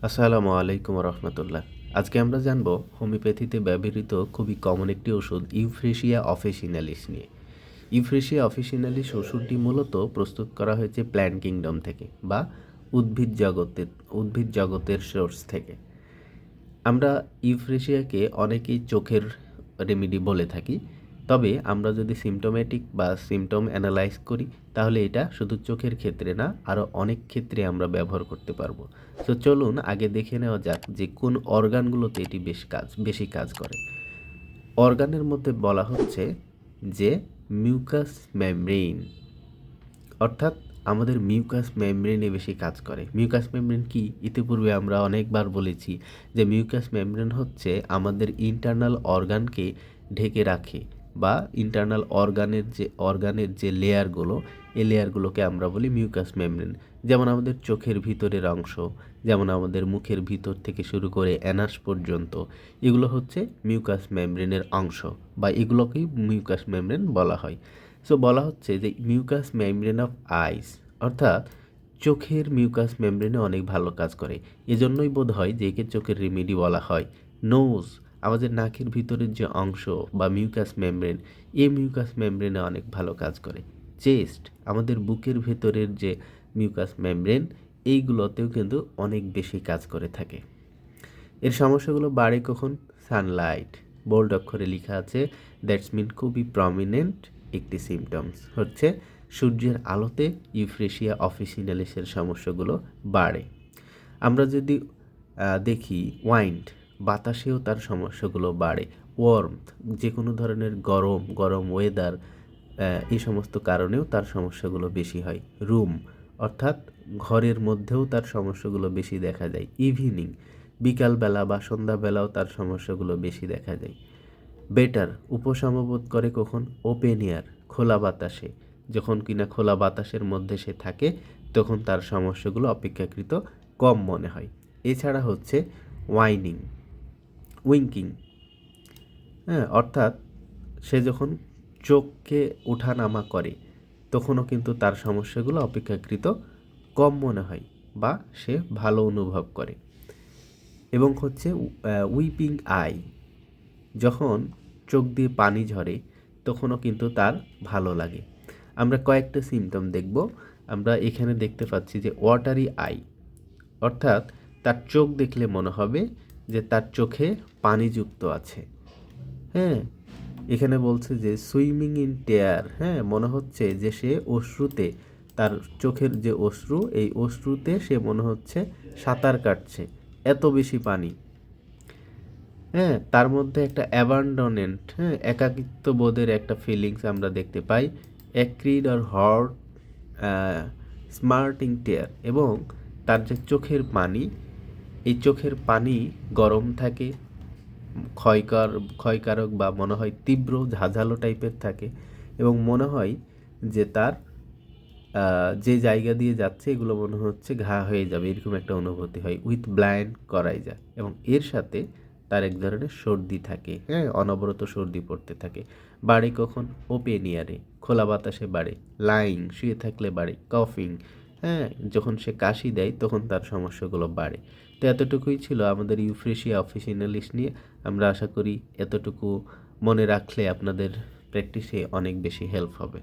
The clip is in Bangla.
আসসালামু আলাইকুম রহমতুল্লাহ। আজকে আমরা জানব হোমিওপ্যাথিতে ব্যবহৃত খুবই কমন একটি ওষুধ ইউফ্রেশিয়া অফিসিনালিস নিয়ে। ইউফ্রেশিয়া অফিসিনালিস ওষুধটি মূলত প্রস্তুত করা হয়েছে প্ল্যান্ট কিংডম থেকে বা উদ্ভিদ জগতের সোর্স থেকে। আমরা ইউফ্রেশিয়াকে অনেকেই চোখের রেমেডি বলে থাকি, তবে আমরা যদি সিমটোম্যাটিক বা সিমটম অ্যানালাইজ করি তাহলে এটা শুধু চোখের ক্ষেত্রে না, আরও অনেক ক্ষেত্রে আমরা ব্যবহার করতে পারবো। তো চলুন আগে দেখে নেওয়া যাক যে কোন অর্গানগুলোতে এটি বেশি কাজ করে। অর্গানের মধ্যে বলা হচ্ছে যে মিউকাস মেমব্রেন, অর্থাৎ আমাদের মিউকাস মেমব্রেনে বেশি কাজ করে। মিউকাস মেমব্রেন কি? ইতিপূর্বে আমরা অনেকবার বলেছি যে মিউকাস মেমব্রেন হচ্ছে আমাদের ইন্টারনাল অর্গানকে ঢেকে রাখে, বা ইন্টারনাল অর্গানের যে লেয়ারগুলো, এই লেয়ারগুলোকে আমরা বলি মিউকাস মেমব্রেন। যেমন আমাদের চোখের ভিতরের অংশ, যেমন আমাদের মুখের ভিতর থেকে শুরু করে অ্যানাস পর্যন্ত, এগুলো হচ্ছে মিউকাস মেমব্রেনের অংশ, বা এগুলোকেই মিউকাস মেমব্রেন বলা হয়। সো বলা হচ্ছে যে মিউকাস মেমব্রেন অফ আইস, অর্থাৎ চোখের মিউকাস মেমব্রেনে অনেক ভালো কাজ করে। এজন্যই বোধ হয় যে একে চোখের রেমেডি বলা হয়। নোজ, আমাদের নাকের ভিতরের যে অংশ বা মিউকাস মেমব্রেন, এই মিউকাস মেমব্রেনে অনেক ভালো কাজ করে। চেস্ট, আমাদের বুকের ভেতরের যে মিউকাস মেমব্রেন, এইগুলোতেও কিন্তু অনেক বেশি কাজ করে থাকে। এর সমস্যাগুলো বাড়ে কখন? সানলাইট, বোল্ড অক্ষরে লেখা আছে, দ্যাটস মিন খুবই প্রমিনেন্ট একটি সিমটমস হচ্ছে সূর্যের আলোতে ইউফ্রেশিয়া অফিসিনালিসের সমস্যাগুলো বাড়ে। আমরা যদি দেখি ওয়াইন্ড, বাতাসেও তার সমস্যাগুলো বাড়ে। ওয়ার্মথ, যে কোনো ধরনের গরম গরম ওয়েদার, এই সমস্ত কারণেও তার সমস্যাগুলো বেশি হয়। রুম, অর্থাৎ ঘরের মধ্যেও তার সমস্যাগুলো বেশি দেখা যায়। ইভিনিং, বিকালবেলা বা সন্ধ্যাবেলাও তার সমস্যাগুলো বেশি দেখা যায়। বেটার, উপশম বোধ করে কখন? ওপেন এয়ার, খোলা বাতাসে, যখন কিনা খোলা বাতাসের মধ্যে সে থাকে তখন তার সমস্যাগুলো অপেক্ষাকৃত কম মনে হয়। এছাড়া হচ্ছে উইঙ্কিং, হ্যাঁ, অর্থাৎ সে যখন চোখকে ওঠানামা করে তখনও কিন্তু তার সমস্যাগুলো অপেক্ষাকৃত কম মনে হয় বা সে ভালো অনুভব করে। এবং হচ্ছে উইপিং আই, যখন চোখ দিয়ে পানি ঝরে তখনও কিন্তু তার ভালো লাগে। আমরা কয়েকটা সিমটম দেখব। আমরা এখানে দেখতে পাচ্ছি যে ওয়াটারি আই, অর্থাৎ তার চোখ দেখলে মনে হবে যে তার চোখে পানিযুক্ত আছে। হ্যাঁ, এখানে বলছে যে সুইমিং ইন টেয়ার, হ্যাঁ, মনে হচ্ছে যে সে অশ্রুতে, তার চোখের যে অশ্রু, এই অশ্রুতে সে মনে হচ্ছে সাঁতার কাটছে, এত বেশি পানি। হ্যাঁ, তার মধ্যে একটা অ্যাবান্ডনেন্ট, হ্যাঁ, একাকিত্ব বোধের একটা ফিলিংস আমরা দেখতে পাই। অ্যাক্রিড অর হট স্মার্টিং টেয়ার, এবং তার যে চোখের পানি, এই চোখের পানি গরম থাকে, ক্ষয়কারক বা মনে হয় তীব্র ঝাঁঝালো টাইপের থাকে, এবং মনে হয় যে তার যে জায়গা দিয়ে যাচ্ছে এগুলো মনে হচ্ছে ঘা হয়ে যাবে, এরকম একটা অনুভূতি হয়। উইথ ব্লাইন্ড করাই যায়, এবং এর সাথে তার এক ধরনের সর্দি থাকে, হ্যাঁ, অনবরত সর্দি পড়তে থাকে। বাড়ে কখন? ওপেন এয়ারে, খোলা বাতাসে বাড়ে। লাইং, শুয়ে থাকলে বাড়ে। কফিং, হ্যাঁ, যখন সে কাশি দেয় তখন তার সমস্যাগুলো বাড়ে। তো এতটুকুই ছিল আমাদের ইউফ্রেশিয়া অফিসিনালিস নিয়ে। আমরা আশা করি এতটুকু মনে রাখলে আপনাদের প্র্যাকটিসে অনেক বেশি হেল্প হবে।